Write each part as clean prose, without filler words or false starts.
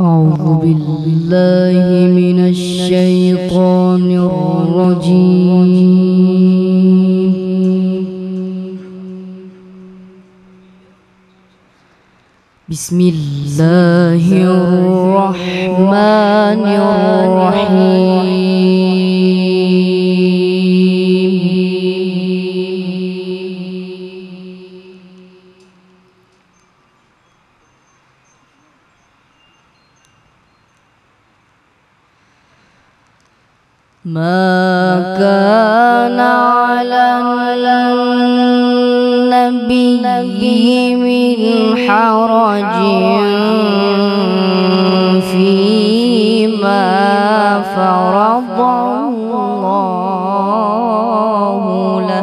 أعوذ بالله من الشيطان الرجيم. بسم الله الرحمن الرحيم. ما كان على النبي من حرج فيما فرض الله له.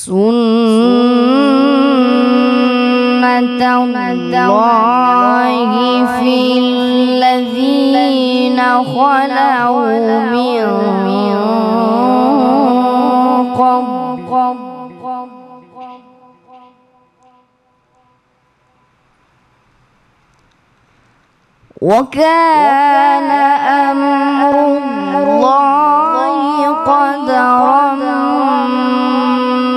سنة الله في الذين خلوا من قبل وكان أمر الله قدرا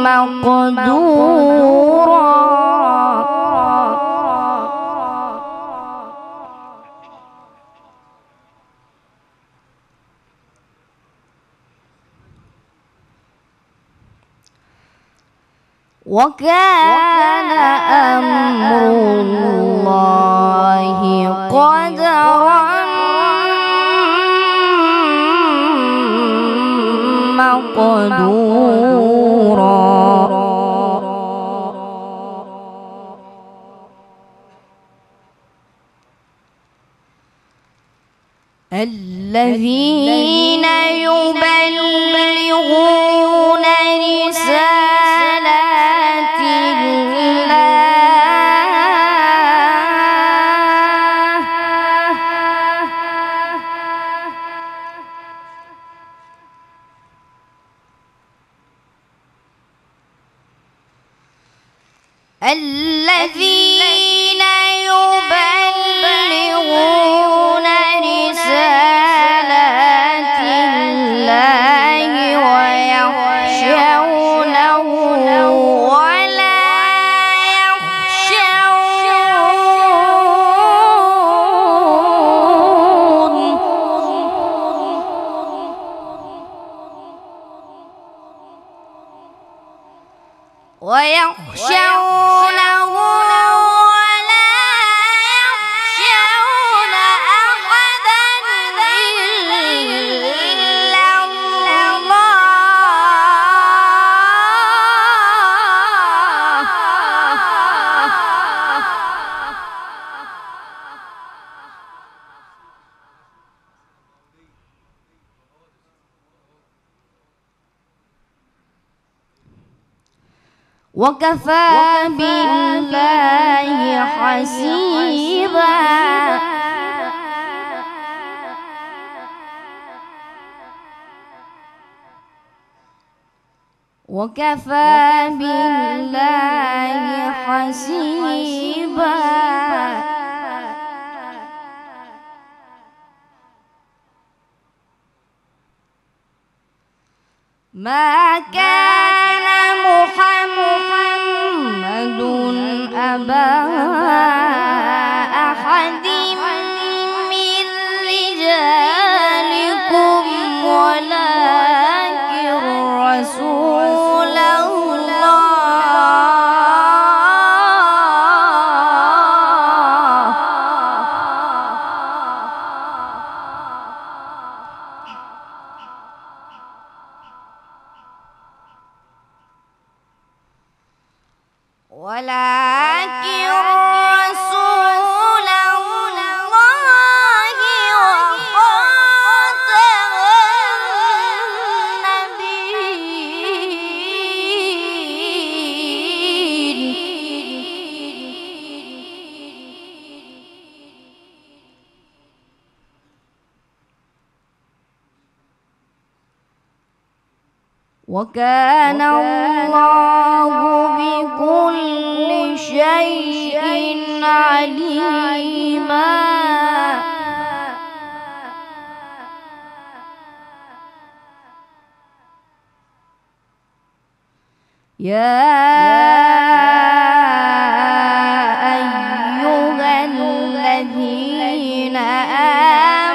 مقدورا. وكان أمر الله قدرا مقدورا. الذين يبلغون رسالات الله الذين يبلغون رسالات الله ويخشونه ولا يخشونه ولا يخشون أحدا إلا وكفى بالله حسيبا. وكفى بالله حسيبا. ما كان محمد أبا أحد من رجالكم ولكن رسول الله ولكن رسول الله وخاتم النبيين. وكان الله بكل شيء عليما. يا أيها الذين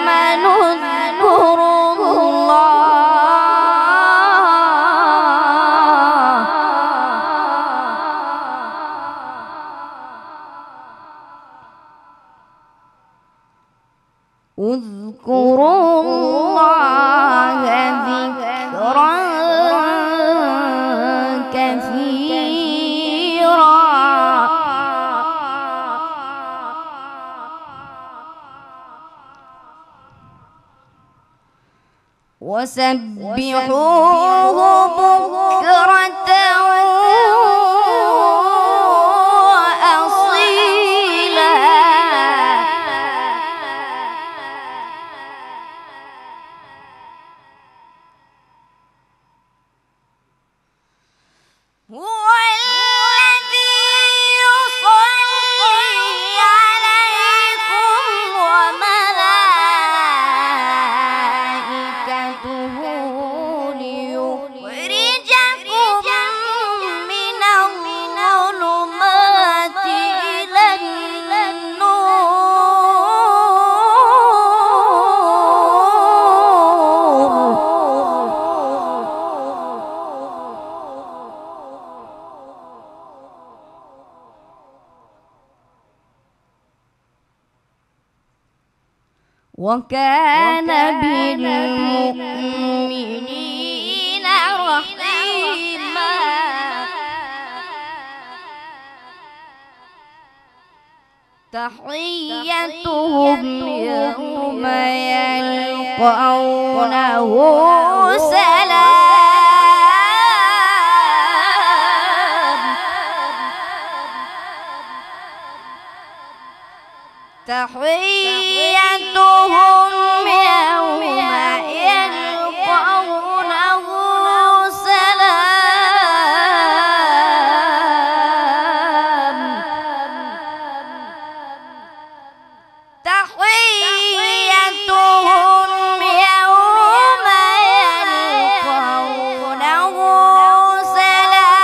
آمنوا اذكروا الله ذكرا كثيرا وسبحوه بكرة وأصيلا. هو الذي يصلي عليكم وملائكته ليخرجكم من الظلمات إلى وكان بالمؤمنين رحيما. تحيتهم يوم يلقونه سلام. تحيتهم يوم يلقونه سلام. تحيتهم يوم يلقونه سلام.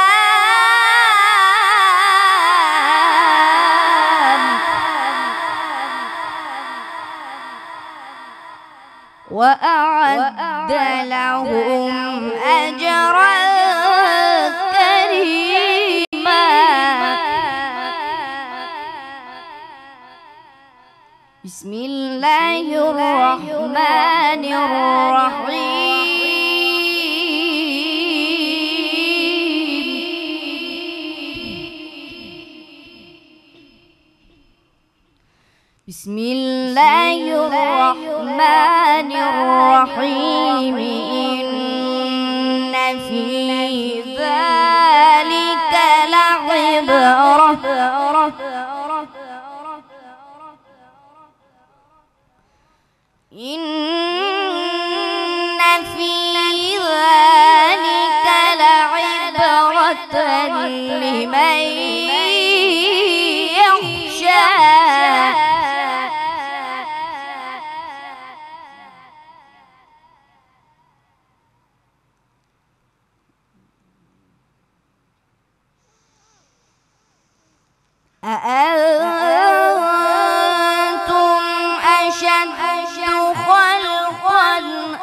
وأعد لهم أجرا كريما. بسم الله الرحمن الرحيم. بسم الله الرحمن الرحيم. إن في ذلك لعبرة. إن في ذلك لعبرة لمن يخشى. أأنتم أشد خلقا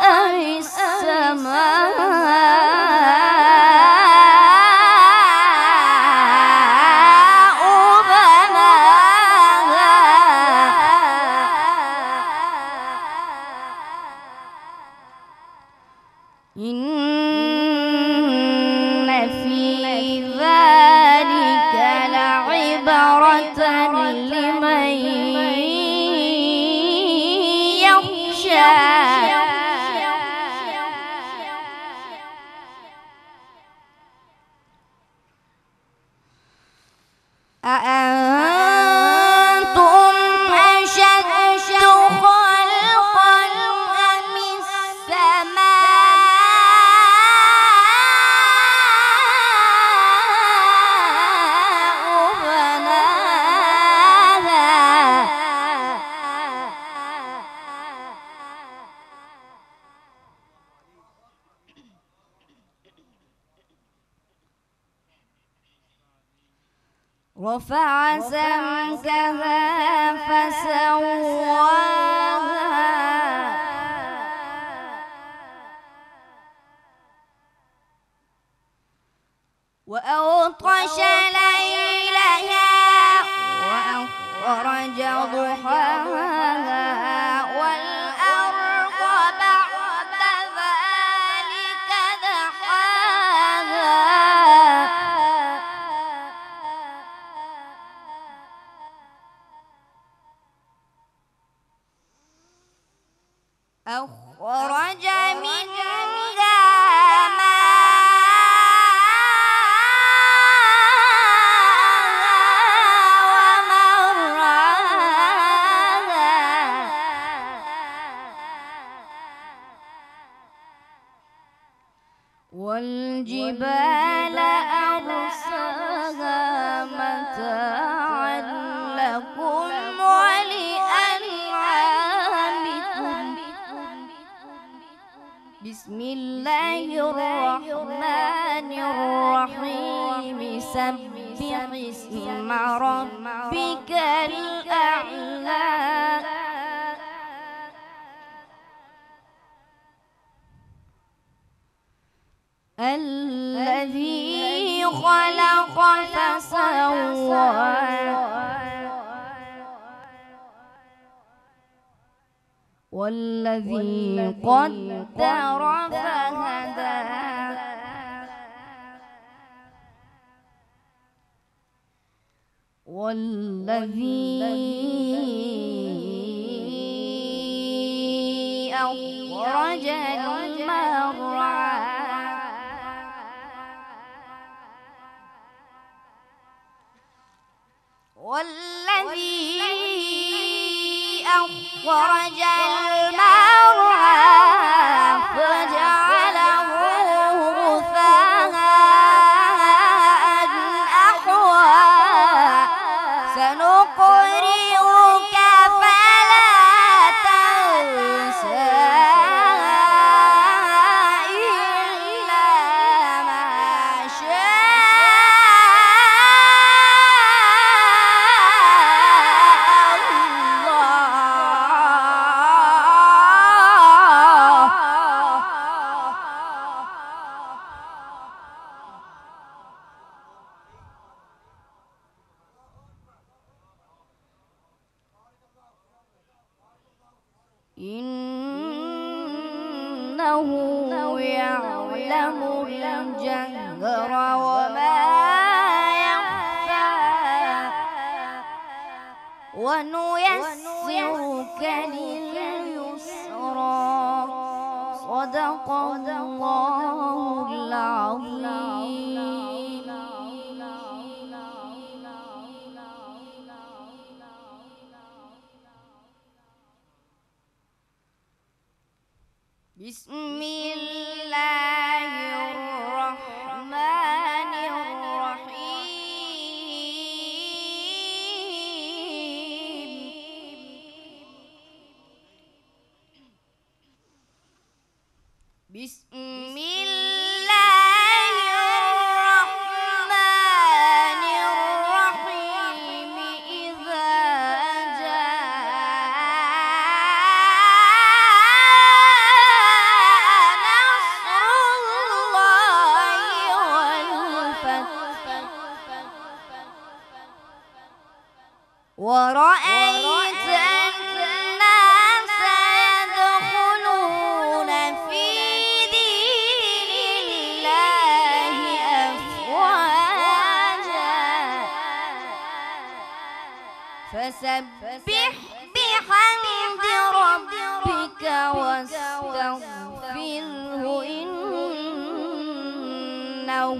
أم السماء بناها. إن في ذلك لعبرة لمن يخشى. أأنتم أشد خلقا أم السماء رفع سمكها فسواها وأغطش ليلها وأخرج ضحاها والأرض بعد ذلك دحاها أخرج منها والجبال أرساها متاعا لكم ولأنعامكم بسم الله الرحمن الرحيم سبح اسم ربك الأعلى الذي خلق فسوى والذي قدر فهدى والذي أخرج المرعى والذي أخرج المرعى فجعله غثاء أحوى سنقرئك فلا تنسى إلا ما إنه يعلم الجهر وما يخفى ونيسرك لليسرى صدق الله العظيم. بسم الله الرحمن الرحيم بسم الله الرحمن الرحيم إذا ورأيت الناس يدخلون في دين الله أفواجا فسبح بحمد ربك واستغفره إنه